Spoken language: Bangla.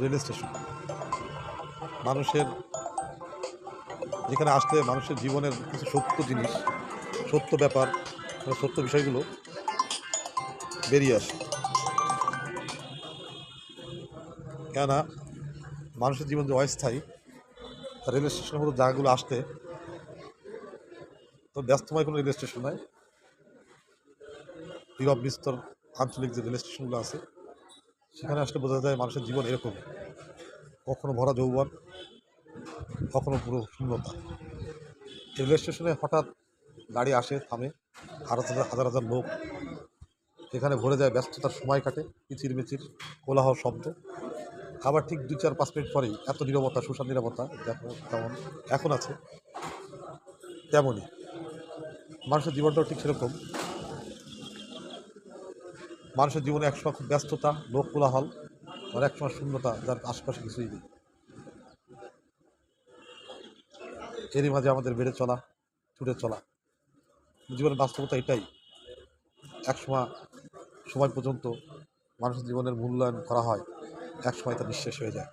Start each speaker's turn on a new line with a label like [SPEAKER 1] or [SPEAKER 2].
[SPEAKER 1] রেল স্টেশন মানুষের, যেখানে আসলে মানুষের জীবনের কিছু সত্য জিনিস, সত্য ব্যাপার, সত্য বিষয়গুলো বেরিয়ে আসে। কেননা মানুষের জীবন যে অস্থায়ী, রেল স্টেশনের মতো জায়গাগুলো আসতে, তো ব্যস্তময় কোনো রেল স্টেশন নয়, নীরব বিস্তর আঞ্চলিক যে রেল স্টেশনগুলো আছে সেখানে আসলে বোঝা যায় মানুষের জীবন এরকম, কখনো ভরা যৌবন, কখনো পুরো শূন্যতা। রেল স্টেশনে হঠাৎ গাড়ি আসে, থামে, হাজার হাজার হাজার লোক এখানে ভরে যায়, ব্যস্ততার সময় কাটে, কিচির মিচির কোলাহল শব্দ। আবার ঠিক 2-4-5 মিনিট পরেই এত নীরবতা, সুষার নীরবতা, যেমন এখন আছে তেমনই মানুষের জীবনটাও ঠিক সেরকম। মানুষের জীবনে একসময় খুব ব্যস্ততা, লোক কোলাহল, আর একসময় শূন্যতা, যার আশেপাশে কিছুই নেই। এরই মাঝে আমাদের বেড়ে চলা, ছুটে চলা, জীবনের বাস্তবতা এটাই। একসময় সময় পর্যন্ত মানুষের জীবনের মূল্যায়ন করা হয়, একসময় তা নিঃশেষ হয়ে যায়।